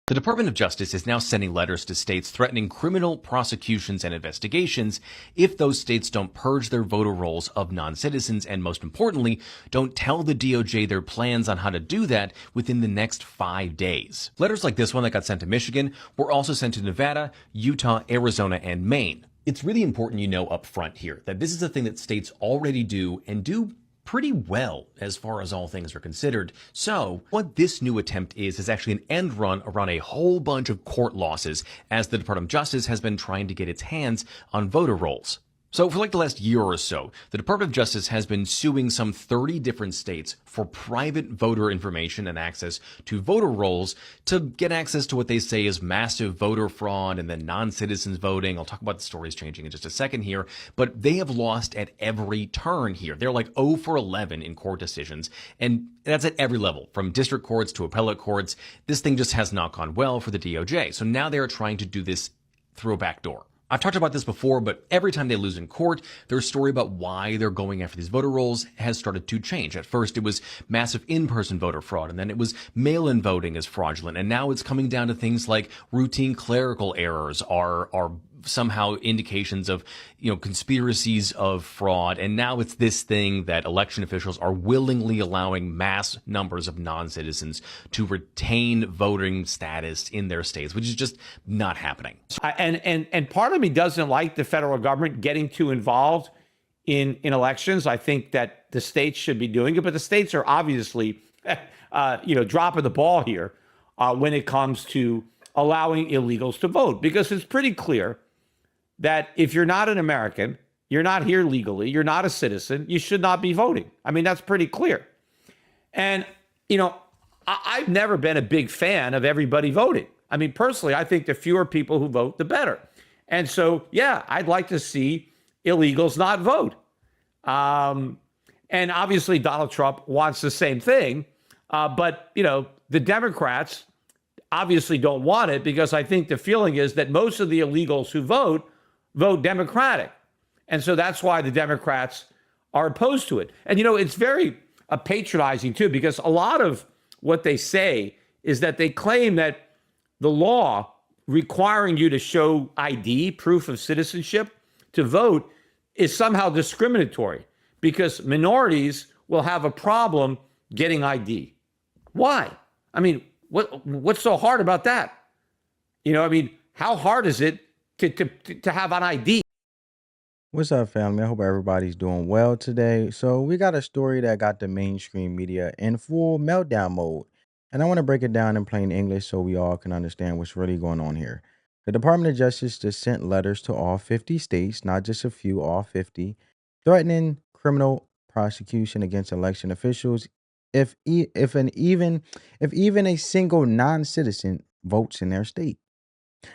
The Department of Justice is now sending letters to states threatening criminal prosecutions and investigations if those states don't purge their voter rolls of non-citizens and, most importantly, don't tell the DOJ their plans on how to do that within the next 5 days. Letters like this one that got sent to Michigan were also sent to Nevada, Utah, Arizona, and Maine. It's really important you know up front here that this is a thing that states already do and do pretty well as far as all things are considered. So what this new attempt is actually an end run around a whole bunch of court losses as the Department of Justice has been trying to get its hands on voter rolls. So for like the last year or so, the Department of Justice has been suing some 30 different states for private voter information and access to voter rolls to get access to what they say is massive voter fraud and then non-citizens voting. I'll talk about the stories changing in just a second here, but they have lost at every turn here. They're like 0 for 11 in court decisions, and that's at every level, from district courts to appellate courts. This thing just has not gone well for the DOJ. So now they're trying to do this through a back door. I've talked about this before, but every time they lose in court, their story about why they're going after these voter rolls has started to change. At first, it was massive in-person voter fraud, and then it was mail-in voting is fraudulent, and now it's coming down to things like routine clerical errors are somehow indications of, conspiracies of fraud. And now it's this thing that election officials are willingly allowing mass numbers of non-citizens to retain voting status in their states, which is just not happening. And part of me doesn't like the federal government getting too involved in elections. I think that the states should be doing it, but the states are obviously, dropping the ball here when it comes to allowing illegals to vote, because it's pretty clear that if you're not an American, you're not here legally, you're not a citizen, you should not be voting. I mean, that's pretty clear. And, I've never been a big fan of everybody voting. I mean, personally, I think the fewer people who vote, the better. And so, yeah, I'd like to see illegals not vote. And obviously, Donald Trump wants the same thing. But, the Democrats obviously don't want it, because I think the feeling is that most of the illegals who vote Democratic. And so that's why the Democrats are opposed to it. And, it's very patronizing, too, because a lot of what they say is that they claim that the law requiring you to show ID, proof of citizenship, to vote is somehow discriminatory because minorities will have a problem getting ID. Why? I mean, what's so hard about that? How hard is it to have an ID? What's up, family? I hope everybody's doing well today. So we got a story that got the mainstream media in full meltdown mode. And I want to break it down in plain English so we all can understand what's really going on here. The Department of Justice just sent letters to all 50 states, not just a few, all 50, threatening criminal prosecution against election officials if even a single non-citizen votes in their state.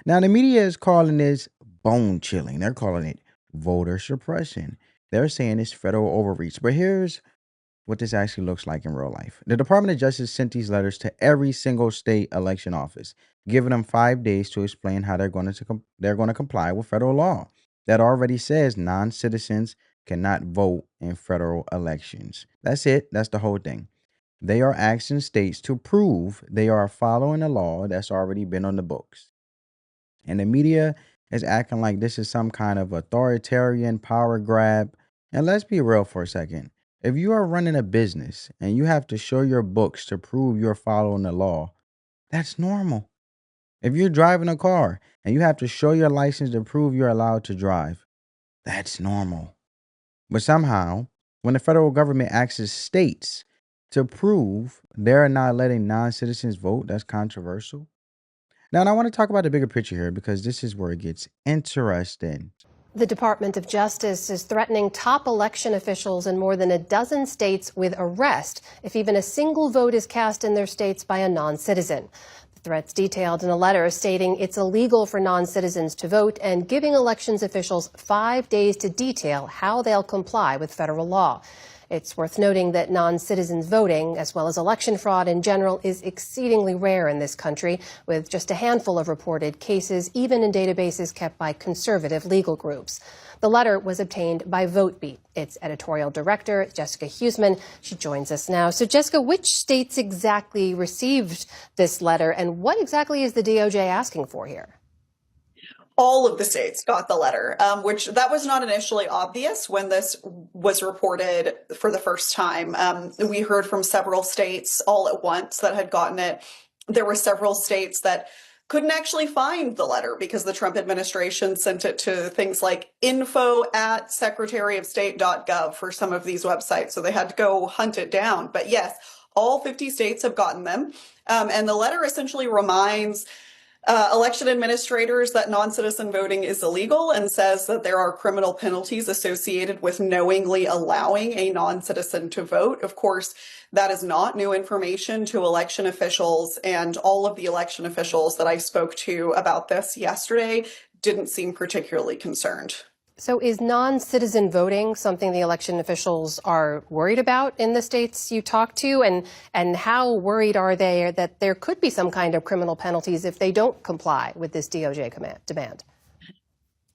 Now, the media is calling this bone chilling. They're calling it voter suppression. They're saying it's federal overreach. But here's what this actually looks like in real life. The Department of Justice sent these letters to every single state election office, giving them 5 days to explain how they're going to comply with federal law that already says non-citizens cannot vote in federal elections. That's it. That's the whole thing. They are asking states to prove they are following a law that's already been on the books. And the media is acting like this is some kind of authoritarian power grab. And let's be real for a second. If you are running a business and you have to show your books to prove you're following the law, that's normal. If you're driving a car and you have to show your license to prove you're allowed to drive, that's normal. But somehow, when the federal government asks states to prove they're not letting non-citizens vote, that's controversial. Now, I want to talk about the bigger picture here because this is where it gets interesting. The Department of Justice is threatening top election officials in more than a dozen states with arrest if even a single vote is cast in their states by a non-citizen. The threats detailed in a letter stating it's illegal for non-citizens to vote and giving elections officials 5 days to detail how they'll comply with federal law. It's worth noting that non-citizens voting, as well as election fraud in general, is exceedingly rare in this country, with just a handful of reported cases, even in databases kept by conservative legal groups. The letter was obtained by VoteBeat. Its editorial director, Jessica Huseman, she joins us now. So, Jessica, which states exactly received this letter, and what exactly is the DOJ asking for here? All of the states got the letter, which that was not initially obvious when this was reported for the first time. We heard from several states all at once that had gotten it. There were several states that couldn't actually find the letter because the Trump administration sent it to things like info@secretaryofstate.gov for some of these websites. So they had to go hunt it down. But yes, all 50 states have gotten them. And the letter essentially reminds election administrators that non-citizen voting is illegal and says that there are criminal penalties associated with knowingly allowing a non-citizen to vote. Of course, that is not new information to election officials, and all of the election officials that I spoke to about this yesterday didn't seem particularly concerned. So is non-citizen voting something the election officials are worried about in the states you talked to? And how worried are they that there could be some kind of criminal penalties if they don't comply with this DOJ demand?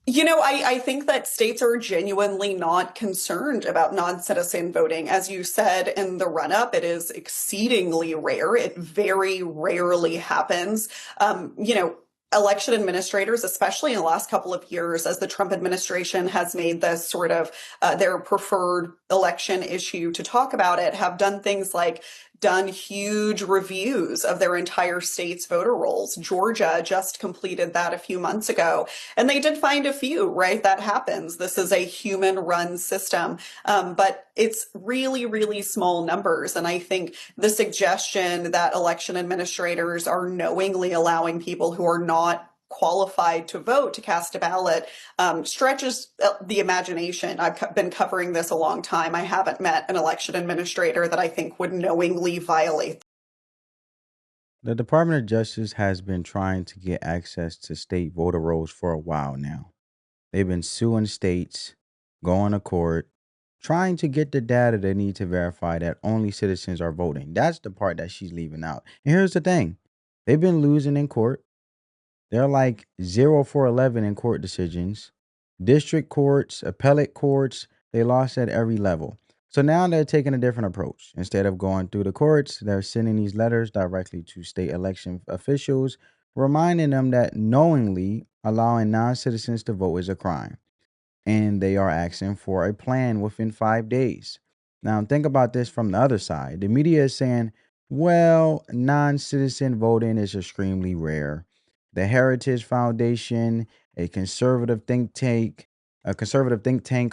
You know, I think that states are genuinely not concerned about non-citizen voting. As you said in the run-up, it is exceedingly rare. It very rarely happens. Election administrators, especially in the last couple of years, as the Trump administration has made this sort of their preferred election issue to talk about it, have done things like done huge reviews of their entire state's voter rolls. Georgia just completed that a few months ago, and they did find a few, right? That happens. This is a human-run system, but it's really, really small numbers. And I think the suggestion that election administrators are knowingly allowing people who are not qualified to vote to cast a ballot stretches the imagination. I've been covering this a long time. I haven't met an election administrator that I think would knowingly violate. The Department of Justice has been trying to get access to state voter rolls for a while now. They've been suing states, going to court, trying to get the data they need to verify that only citizens are voting. That's the part that she's leaving out. And here's the thing. They've been losing in court. They're like 0 for 11 in court decisions. District courts, appellate courts, they lost at every level. So now they're taking a different approach. Instead of going through the courts, they're sending these letters directly to state election officials, reminding them that knowingly allowing non-citizens to vote is a crime. And they are asking for a plan within 5 days. Now, think about this from the other side. The media is saying, well, non-citizen voting is extremely rare. The Heritage Foundation, a conservative think tank,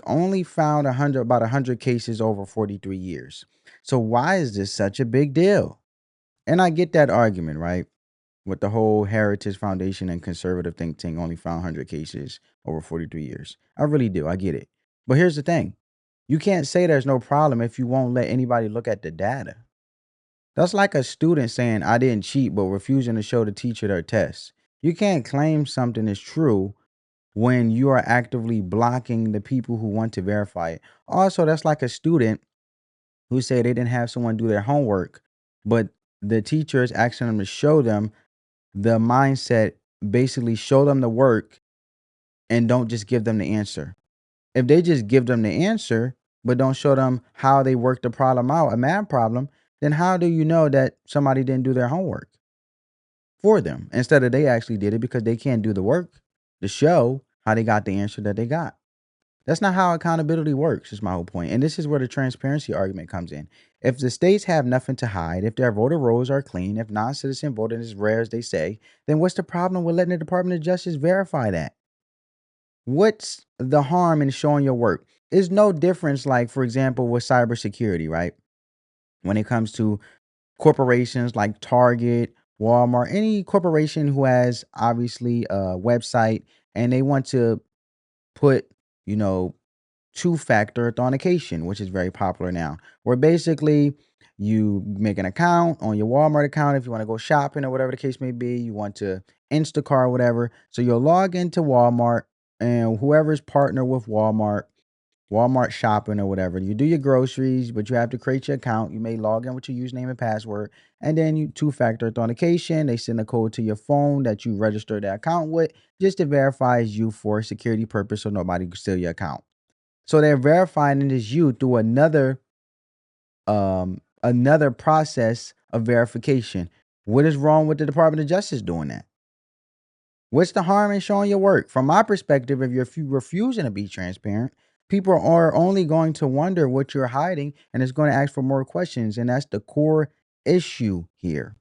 only found about 100 cases over 43 years. So why is this such a big deal? And I get that argument, right? With the whole Heritage Foundation and conservative think tank only found 100 cases over 43 years. I really do. I get it. But here's the thing. You can't say there's no problem if you won't let anybody look at the data. That's like a student saying, I didn't cheat, but refusing to show the teacher their tests. You can't claim something is true when you are actively blocking the people who want to verify it. Also, that's like a student who say they didn't have someone do their homework, but the teacher is asking them to show them the mindset, basically show them the work and don't just give them the answer. If they just give them the answer, but don't show them how they work the problem out, a math problem, then how do you know that somebody didn't do their homework for them instead of they actually did it because they can't do the work to show how they got the answer that they got? That's not how accountability works, is my whole point. And this is where the transparency argument comes in. If the states have nothing to hide, if their voter rolls are clean, if non-citizen voting is rare as they say, then what's the problem with letting the Department of Justice verify that? What's the harm in showing your work? There's no difference, like, for example, with cybersecurity, right? When it comes to corporations like Target, Walmart, any corporation who has obviously a website and they want to put, two-factor authentication, which is very popular now, where basically you make an account on your Walmart account if you want to go shopping or whatever the case may be. You want to Instacart or whatever. So you'll log into Walmart and whoever's partner with Walmart, Walmart shopping or whatever. You do your groceries, but you have to create your account. You may log in with your username and password, and then you two-factor authentication. They send a code to your phone that you register the account with just to verify it's you for a security purpose so nobody can steal your account. So they're verifying it is you through another process of verification. What is wrong with the Department of Justice doing that? What's the harm in showing your work? From my perspective, if you're refusing to be transparent, people are only going to wonder what you're hiding and it's going to ask for more questions. And that's the core issue here.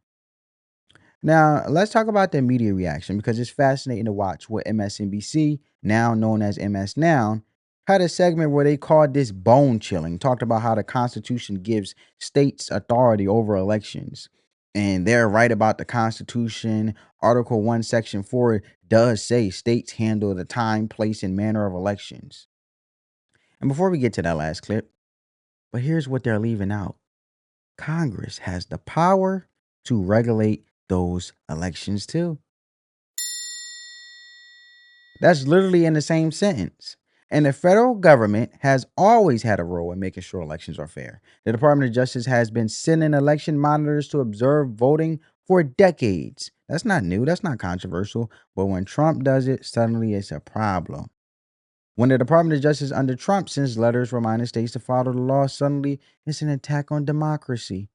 Now, let's talk about the media reaction because it's fascinating to watch what MSNBC, now known as MS Now, had a segment where they called this bone chilling, talked about how the Constitution gives states authority over elections. And they're right about the Constitution. Article 1, Section 4 does say states handle the time, place, and manner of elections. And before we get to that last clip, but here's what they're leaving out. Congress has the power to regulate those elections too. That's literally in the same sentence. And the federal government has always had a role in making sure elections are fair. The Department of Justice has been sending election monitors to observe voting for decades. That's not new. That's not controversial. But when Trump does it, suddenly it's a problem. When the Department of Justice under Trump sends letters reminding states to follow the law, suddenly it's an attack on democracy.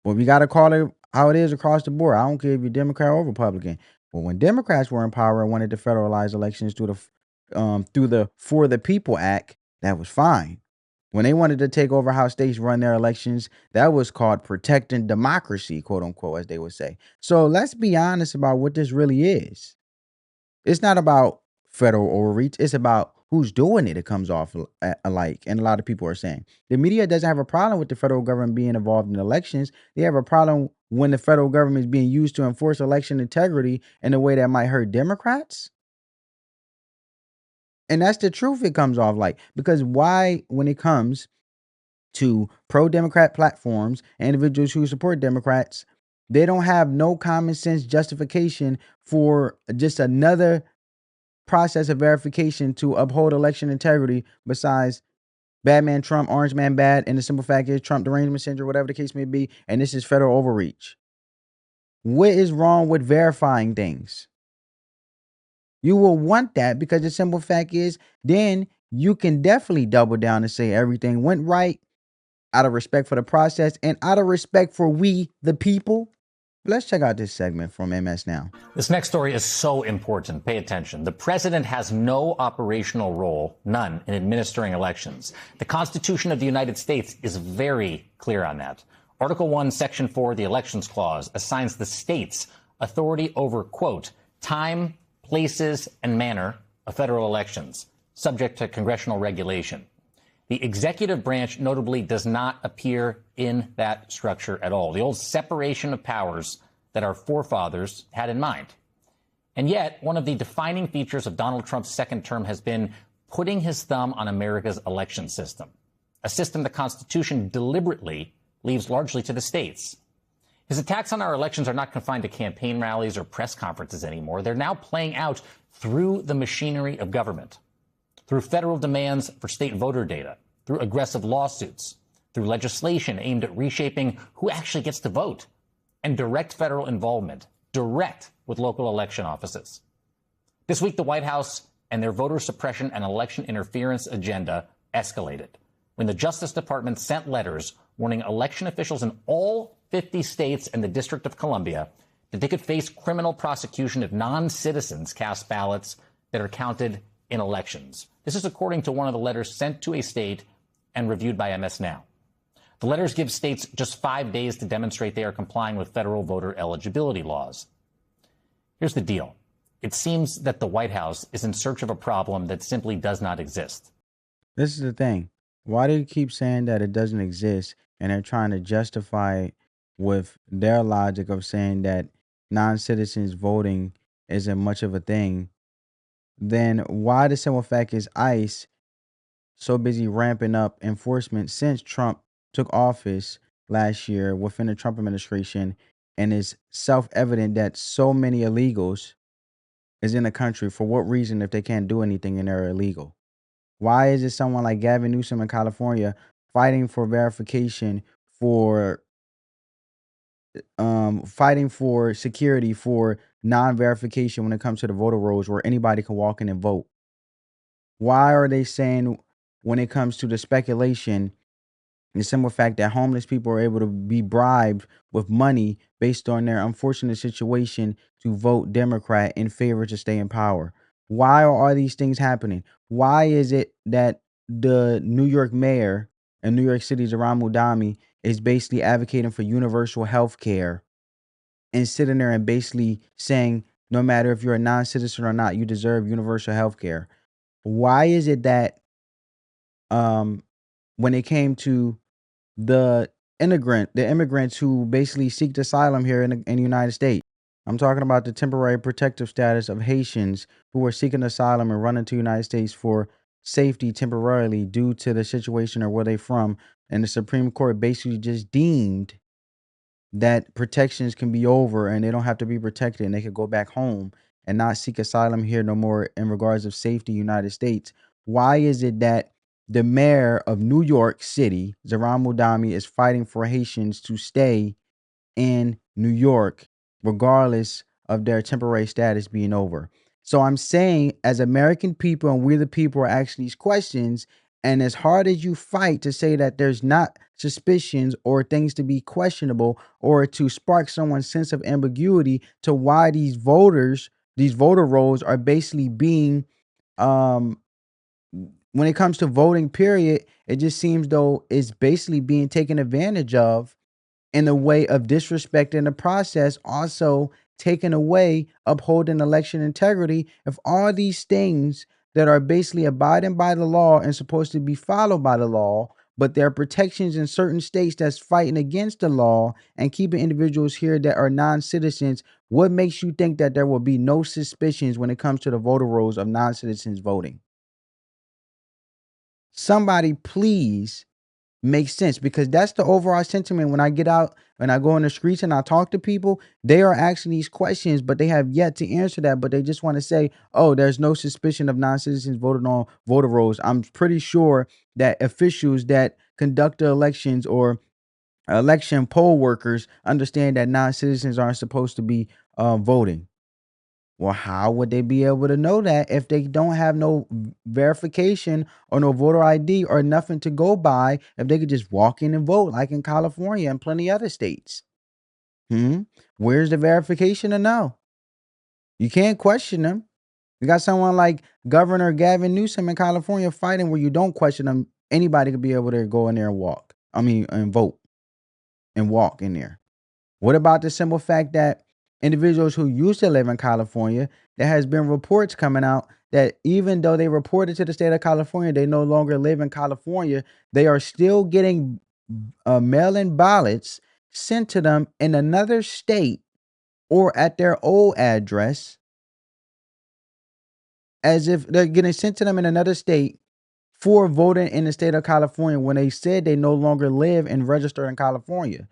Well, we got to call it how it is across the board. I don't care if you're Democrat or Republican. But when Democrats were in power and wanted to federalize elections through the For the People Act, that was fine. When they wanted to take over how states run their elections, that was called protecting democracy, quote unquote, as they would say. So let's be honest about what this really is. It's not about federal overreach. It's about who's doing it. It comes off alike. And a lot of people are saying the media doesn't have a problem with the federal government being involved in elections. They have a problem when the federal government is being used to enforce election integrity in a way that might hurt Democrats. And that's the truth it comes off like. Because why, when it comes to pro-Democrat platforms and individuals who support Democrats, they don't have no common sense justification for just another process of verification to uphold election integrity besides bad man Trump, orange man bad, and the simple fact is Trump derangement syndrome, whatever the case may be, and this is federal overreach. What is wrong with verifying things? You will want that because the simple fact is then you can definitely double down and say everything went right out of respect for the process and out of respect for we, the people. Let's check out this segment from MS Now. This next story is so important. Pay attention. The president has no operational role, none, in administering elections. The Constitution of the United States is very clear on that. Article 1, Section 4, the Elections Clause, assigns the states authority over, quote, time, places, and manner of federal elections, subject to congressional regulation. The executive branch notably does not appear in that structure at all. The old separation of powers that our forefathers had in mind. And yet, one of the defining features of Donald Trump's second term has been putting his thumb on America's election system, a system the Constitution deliberately leaves largely to the states. His attacks on our elections are not confined to campaign rallies or press conferences anymore. They're now playing out through the machinery of government, through federal demands for state voter data, through aggressive lawsuits, through legislation aimed at reshaping who actually gets to vote, and direct federal involvement, direct with local election offices. This week, the White House and their voter suppression and election interference agenda escalated when the Justice Department sent letters warning election officials in all 50 states and the District of Columbia that they could face criminal prosecution if non-citizens cast ballots that are counted in elections. This is according to one of the letters sent to a state and reviewed by MS Now. The letters give states just 5 days to demonstrate they are complying with federal voter eligibility laws. Here's the deal. It seems that the White House is in search of a problem that simply does not exist. This is the thing. Why do you keep saying that it doesn't exist and they're trying to justify it with their logic of saying that non-citizens voting isn't much of a thing? Then why the simple fact is ICE so busy ramping up enforcement since Trump took office last year within the Trump administration, and it's self-evident that so many illegals is in the country. For what reason if they can't do anything and they're illegal? Why is it someone like Gavin Newsom in California fighting for verification for fighting for security for non-verification when it comes to the voter rolls where anybody can walk in and vote? Why are they saying when it comes to the speculation, the simple fact that homeless people are able to be bribed with money based on their unfortunate situation to vote Democrat in favor to stay in power? Why are all these things happening? Why is it that the New York mayor in New York City, Zohran Mudami, is basically advocating for universal health care and sitting there and basically saying, no matter if you're a non-citizen or not, you deserve universal health care? Why is it that when it came to the immigrants who basically seek asylum here in the United States, I'm talking about the temporary protective status of Haitians who are seeking asylum and running to the United States for safety temporarily due to the situation or where they from, and the Supreme Court basically just deemed that protections can be over and they don't have to be protected and they could go back home and not seek asylum here no more in regards of safety United States. Why is it that the mayor of New York City, Zohran Mudami, is fighting for Haitians to stay in New York, regardless of their temporary status being over? So I'm saying, as American people, and we the people are asking these questions, and as hard as you fight to say that there's not suspicions or things to be questionable or to spark someone's sense of ambiguity to why these voter rolls are basically being, um, when it comes to voting, period, it just seems though it's basically being taken advantage of in a way of disrespecting the process, also taking away upholding election integrity. If all these things that are basically abiding by the law and supposed to be followed by the law, but there are protections in certain states that's fighting against the law and keeping individuals here that are non-citizens, what makes you think that there will be no suspicions when it comes to the voter rolls of non-citizens voting? Somebody please makes sense, because that's the overall sentiment when I get out and I go on the streets and I talk to people. They are asking these questions, but they have yet to answer that. But they just want to say, oh, there's no suspicion of non-citizens voted on voter rolls. I'm pretty sure that officials that conduct the elections or election poll workers understand that non-citizens aren't supposed to be voting. Well, how would they be able to know that if they don't have no verification or no voter ID or nothing to go by, if they could just walk in and vote like in California and plenty other states? Where's the verification to know? You can't question them. You got someone like Governor Gavin Newsom in California fighting where you don't question them. Anybody could be able to go in there and walk. And vote and walk in there. What about the simple fact that individuals who used to live in California, there has been reports coming out that even though they reported to the state of California, they no longer live in California, they are still getting mail-in ballots sent to them in another state or at their old address, as if they're getting sent to them in another state for voting in the state of California when they said they no longer live and register in California.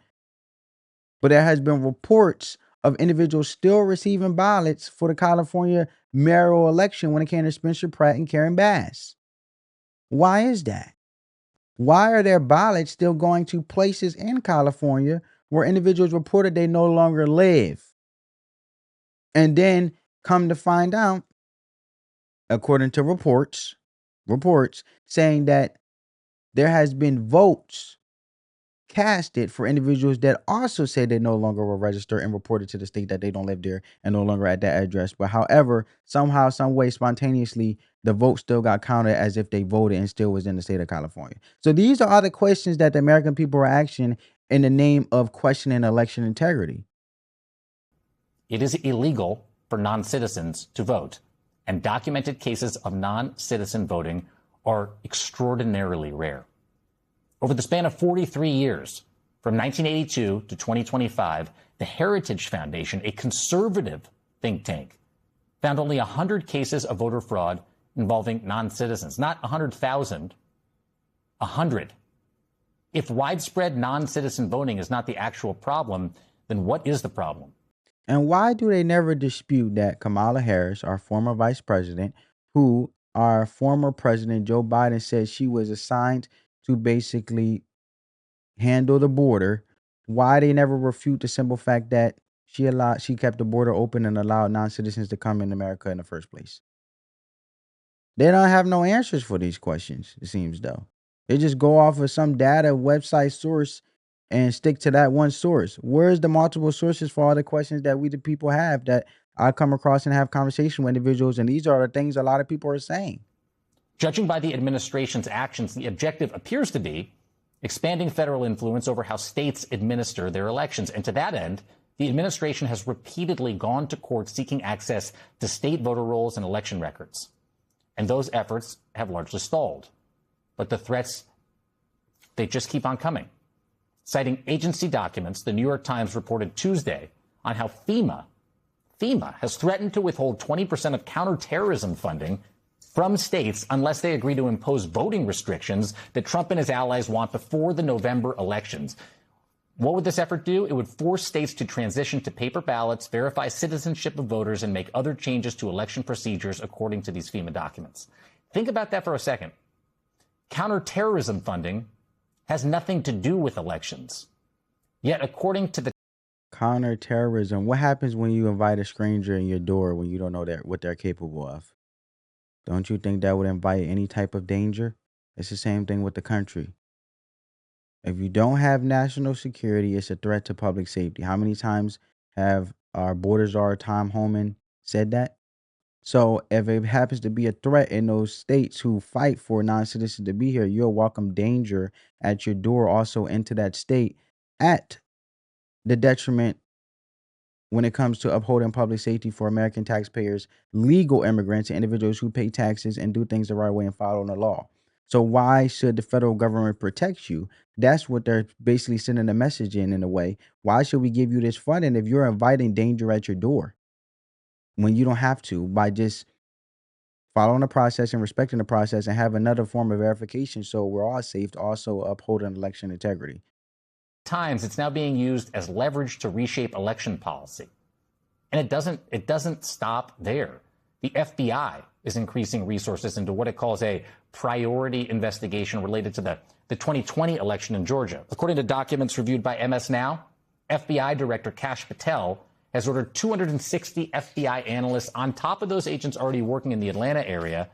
But there has been reports of individuals still receiving ballots for the California mayoral election when it came to Spencer Pratt and Karen Bass. Why is that? Why are their ballots still going to places in California where individuals reported they no longer live? And then come to find out, according to reports saying that there has been votes casted for individuals that also say they no longer were registered and reported to the state that they don't live there and no longer at that address. But however, somehow, some way, spontaneously, the vote still got counted as if they voted and still was in the state of California. So these are all the questions that the American people are asking in the name of questioning election integrity. It is illegal for non-citizens to vote, and documented cases of non-citizen voting are extraordinarily rare. Over the span of 43 years, from 1982 to 2025, the Heritage Foundation, a conservative think tank, found only 100 cases of voter fraud involving non-citizens. Not 100,000, 100. If widespread non-citizen voting is not the actual problem, then what is the problem? And why do they never dispute that Kamala Harris, our former vice president, who our former president, Joe Biden, said she was assigned to basically handle the border, why they never refute the simple fact that she kept the border open and allowed non-citizens to come in America in the first place? They don't have no answers for these questions, it seems though. They just go off of some data website source and stick to that one source. Where's the multiple sources for all the questions that we the people have that I come across and have conversation with individuals, and these are the things a lot of people are saying. Judging by the administration's actions, the objective appears to be expanding federal influence over how states administer their elections. And to that end, the administration has repeatedly gone to court seeking access to state voter rolls and election records. And those efforts have largely stalled. But the threats, they just keep on coming. Citing agency documents, the New York Times reported Tuesday on how FEMA has threatened to withhold 20% of counterterrorism funding from states unless they agree to impose voting restrictions that Trump and his allies want before the November elections. What would this effort do? It would force states to transition to paper ballots, verify citizenship of voters, and make other changes to election procedures according to these FEMA documents. Think about that for a second. Counterterrorism funding has nothing to do with elections. Yet, according to the Counterterrorism. What happens when you invite a stranger in your door when you don't know what they're capable of? Don't you think that would invite any type of danger? It's the same thing with the country. If you don't have national security, it's a threat to public safety. How many times have our border czar, Tom Homan, said that? So if it happens to be a threat in those states who fight for non-citizens to be here, you'll welcome danger at your door also into that state at the detriment when it comes to upholding public safety for American taxpayers, legal immigrants, and individuals who pay taxes and do things the right way and follow the law. So why should the federal government protect you? That's what they're basically sending a message in a way. Why should we give you this funding if you're inviting danger at your door when you don't have to, by just following the process and respecting the process and have another form of verification so we're all safe to also uphold an election integrity? Times, it's now being used as leverage to reshape election policy. And it doesn't stop there. The FBI is increasing resources into what it calls a priority investigation related to the 2020 election in Georgia. According to documents reviewed by MS Now, FBI Director Kash Patel has ordered 260 FBI analysts on top of those agents already working in the Atlanta area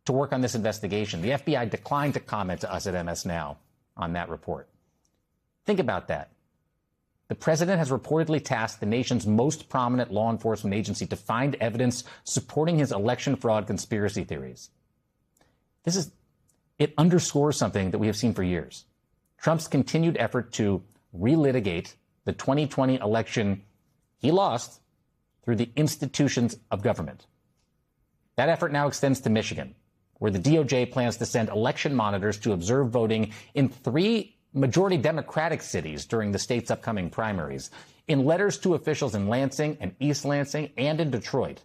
to work on this investigation. The FBI declined to comment to us at MS Now on that report. Think about that. The president has reportedly tasked the nation's most prominent law enforcement agency to find evidence supporting his election fraud conspiracy theories. It underscores something that we have seen for years. Trump's continued effort to relitigate the 2020 election he lost through the institutions of government. That effort now extends to Michigan, where the DOJ plans to send election monitors to observe voting in 3 majority Democratic cities during the state's upcoming primaries. In letters to officials in Lansing and East Lansing and in Detroit.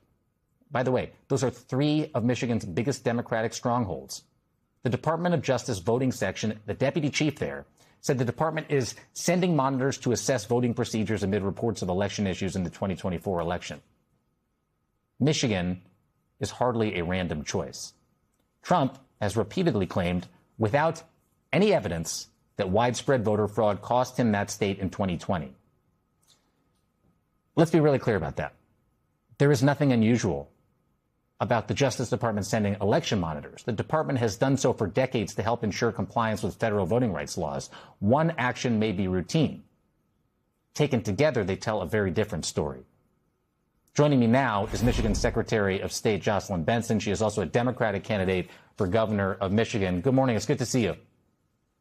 By the way, those are 3 of Michigan's biggest Democratic strongholds. The Department of Justice voting section, the deputy chief there, said the department is sending monitors to assess voting procedures amid reports of election issues in the 2024 election. Michigan is hardly a random choice. Trump has repeatedly claimed, without any evidence, that widespread voter fraud cost him that state in 2020. Let's be really clear about that. There is nothing unusual about the Justice Department sending election monitors. The department has done so for decades to help ensure compliance with federal voting rights laws. One action may be routine. Taken together, they tell a very different story. Joining me now is Michigan's Secretary of State Jocelyn Benson. She is also a Democratic candidate for governor of Michigan. Good morning. It's good to see you.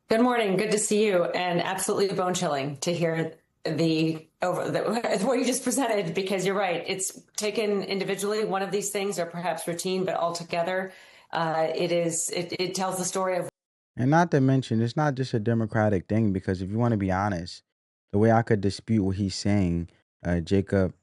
Good morning. Good to see you. And absolutely bone chilling to hear what you just presented, because you're right. It's taken individually. One of these things are perhaps routine, but altogether, it tells the story of. And not to mention, it's not just a Democratic thing, because if you want to be honest, the way I could dispute what he's saying, Jacob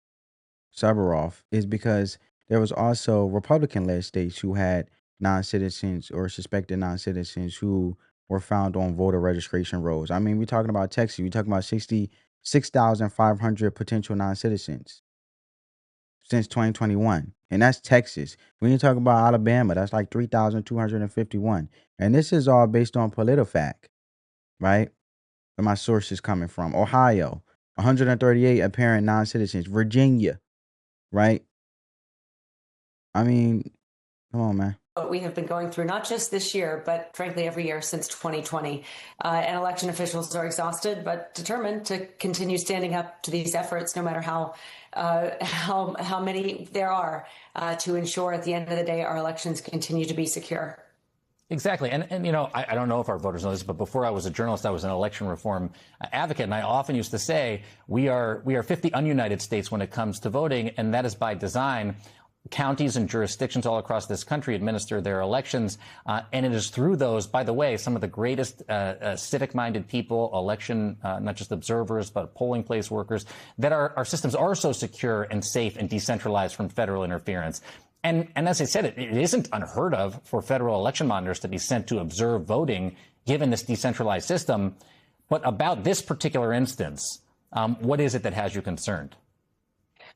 Subaroff, is because there was also Republican-led states who had non-citizens or suspected non-citizens who were found on voter registration rolls. I mean, we're talking about Texas. We're talking about 66,500 potential non-citizens since 2021. And that's Texas. When you talk about Alabama, that's like 3,251. And this is all based on PolitiFact, right? Where my source is coming from. Ohio, 138 apparent non-citizens. Virginia, right? I mean, come on, man. What we have been going through, not just this year, but frankly, every year since 2020. And election officials are exhausted, but determined to continue standing up to these efforts, no matter how many there are, to ensure at the end of the day our elections continue to be secure. Exactly. And you know, I don't know if our voters know this, but before I was a journalist, I was an election reform advocate. And I often used to say we are 50 ununited states when it comes to voting. And that is by design. Counties and jurisdictions all across this country administer their elections. And it is through those, by the way, some of the greatest civic-minded people, election, not just observers, but polling place workers, that our systems are so secure and safe and decentralized from federal interference. And as I said, it isn't unheard of for federal election monitors to be sent to observe voting, given this decentralized system. But about this particular instance, what is it that has you concerned?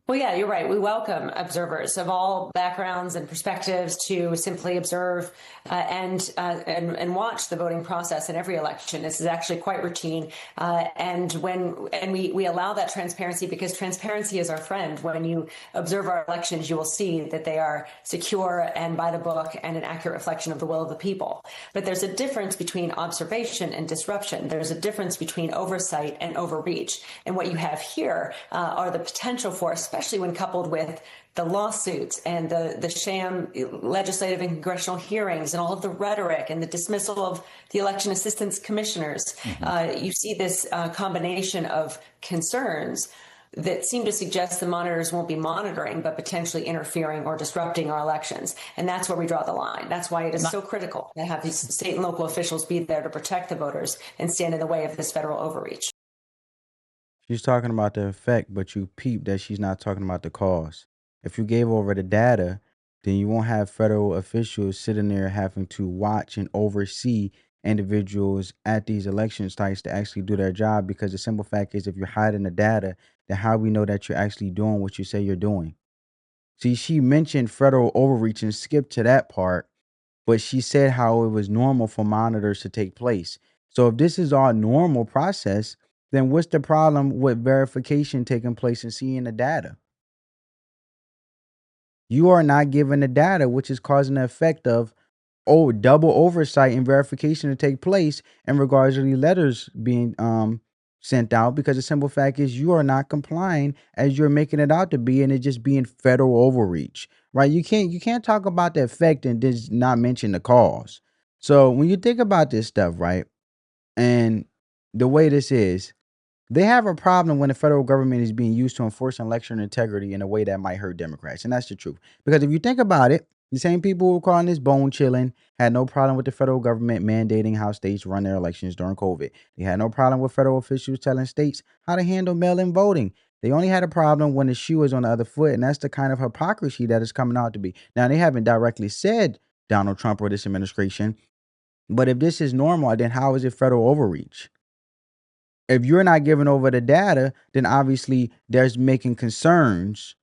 Well, yeah, you're right. We welcome observers of all backgrounds and perspectives to simply observe and watch the voting process in every election. This is actually quite routine, and we allow that transparency because transparency is our friend. When you observe our elections, you will see that they are secure and by the book and an accurate reflection of the will of the people. But there's a difference between observation and disruption. There's a difference between oversight and overreach. And what you have here are the potential for, especially when coupled with the lawsuits and the sham legislative and congressional hearings and all of the rhetoric and the dismissal of the election assistance commissioners. You see this combination of concerns that seem to suggest the monitors won't be monitoring, but potentially interfering or disrupting our elections. And that's where we draw the line. That's why it is so critical to have these state and local officials be there to protect the voters and stand in the way of this federal overreach. She's talking about the effect, but you peep that she's not talking about the cause. If you gave over the data, then you won't have federal officials sitting there having to watch and oversee individuals at these election sites to actually do their job. Because the simple fact is, if you're hiding the data, then how we know that you're actually doing what you say you're doing? See, she mentioned federal overreach and skipped to that part, but she said how it was normal for monitors to take place. So if this is all normal process, then what's the problem with verification taking place and seeing the data? You are not given the data, which is causing the effect of double oversight and verification to take place in regards to the letters being sent out, because the simple fact is you are not complying as you're making it out to be, and it just being federal overreach, right? You can't talk about the effect and just not mention the cause. So when you think about this stuff, right, and the way this is, they have a problem when the federal government is being used to enforce election integrity in a way that might hurt Democrats. And that's the truth. Because if you think about it, the same people who were calling this bone chilling had no problem with the federal government mandating how states run their elections during COVID. They had no problem with federal officials telling states how to handle mail-in voting. They only had a problem when the shoe is on the other foot. And that's the kind of hypocrisy that is coming out to be. Now, they haven't directly said Donald Trump or this administration, but if this is normal, then how is it federal overreach? If you're not giving over the data, then obviously there's making concerns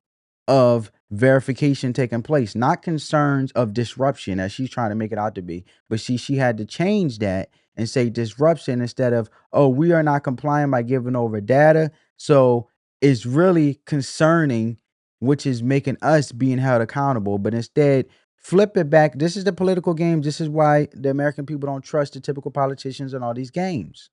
of verification taking place, not concerns of disruption as she's trying to make it out to be. But she had to change that and say disruption instead of, oh, we are not complying by giving over data. So it's really concerning, which is making us being held accountable. But instead, flip it back. This is the political game. This is why the American people don't trust the typical politicians in all these games.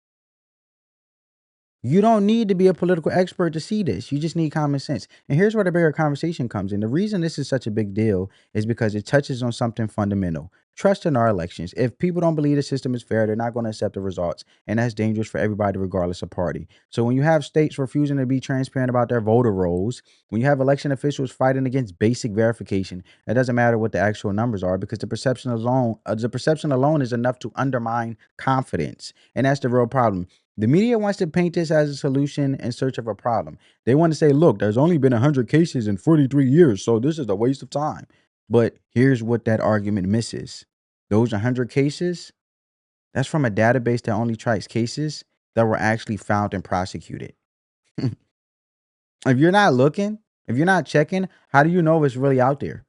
You don't need to be a political expert to see this. You just need common sense. And here's where the bigger conversation comes in. The reason this is such a big deal is because it touches on something fundamental. Trust in our elections. If people don't believe the system is fair, they're not going to accept the results. And that's dangerous for everybody, regardless of party. So when you have states refusing to be transparent about their voter rolls, when you have election officials fighting against basic verification, it doesn't matter what the actual numbers are, because the perception alone is enough to undermine confidence. And that's the real problem. The media wants to paint this as a solution in search of a problem. They want to say, look, there's only been 100 cases in 43 years, so this is a waste of time. But here's what that argument misses. Those 100 cases, that's from a database that only tracks cases that were actually found and prosecuted. If you're not looking, if you're not checking, how do you know it's really out there?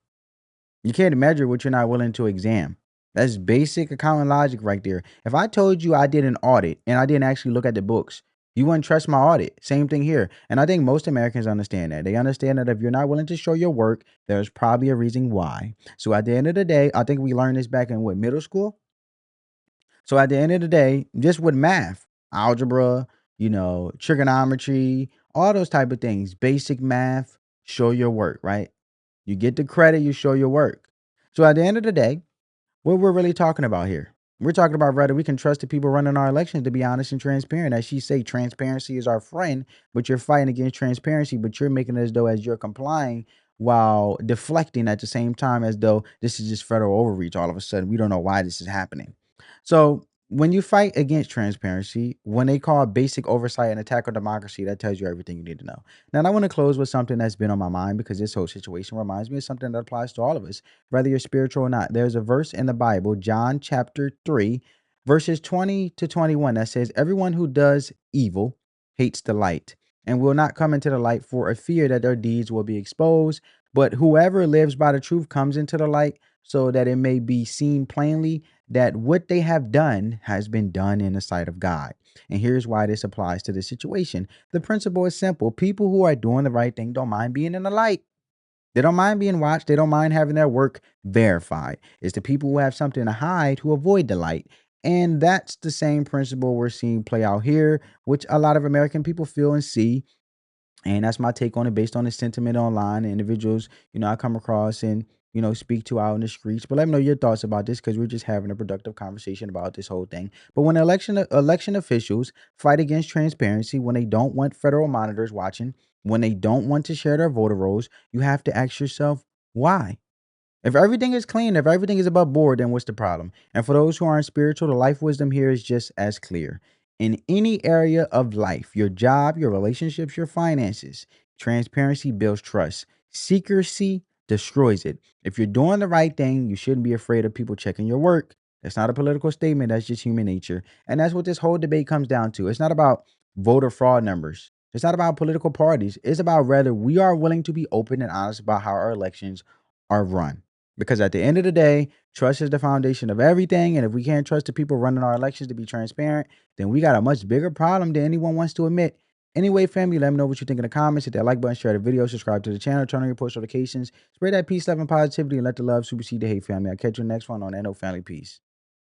You can't measure what you're not willing to examine. That's basic accounting logic right there. If I told you I did an audit and I didn't actually look at the books, you wouldn't trust my audit. Same thing here. And I think most Americans understand that. They understand that if you're not willing to show your work, there's probably a reason why. So at the end of the day, I think we learned this back in what, middle school? So at the end of the day, just with math, algebra, trigonometry, all those type of things, basic math, show your work, right? You get the credit, you show your work. So at the end of the day, what we're really talking about here, we're talking about whether we can trust the people running our elections to be honest and transparent. As she say, transparency is our friend, but you're fighting against transparency, but you're making it as though as you're complying while deflecting at the same time as though this is just federal overreach. All of a sudden, we don't know why this is happening. So when you fight against transparency, when they call basic oversight an attack on democracy, that tells you everything you need to know. Now, I want to close with something that's been on my mind because this whole situation reminds me of something that applies to all of us, whether you're spiritual or not. There's a verse in the Bible, John chapter 3, verses 20 to 21, that says, "Everyone who does evil hates the light and will not come into the light for a fear that their deeds will be exposed. But whoever lives by the truth comes into the light so that it may be seen plainly that what they have done has been done in the sight of God." And here's why this applies to this situation. The principle is simple. People who are doing the right thing don't mind being in the light. They don't mind being watched. They don't mind having their work verified. It's the people who have something to hide who avoid the light. And that's the same principle we're seeing play out here, which a lot of American people feel and see. And that's my take on it based on the sentiment online, the individuals, I come across and, speak to out in the streets. But let me know your thoughts about this because we're just having a productive conversation about this whole thing. But when election officials fight against transparency, when they don't want federal monitors watching, when they don't want to share their voter rolls, you have to ask yourself, why? If everything is clean, if everything is above board, then what's the problem? And for those who aren't spiritual, the life wisdom here is just as clear. In any area of life, your job, your relationships, your finances, transparency builds trust. Secrecy destroys it. If you're doing the right thing, you shouldn't be afraid of people checking your work. That's not a political statement. That's just human nature. And that's what this whole debate comes down to. It's not about voter fraud numbers. It's not about political parties. It's about whether we are willing to be open and honest about how our elections are run. Because at the end of the day, trust is the foundation of everything. And if we can't trust the people running our elections to be transparent, then we got a much bigger problem than anyone wants to admit. Anyway, family, let me know what you think in the comments. Hit that like button, share the video, subscribe to the channel, turn on your post notifications, spread that peace, love, and positivity, and let the love supersede the hate, family. I'll catch you next one on NO Family Peace.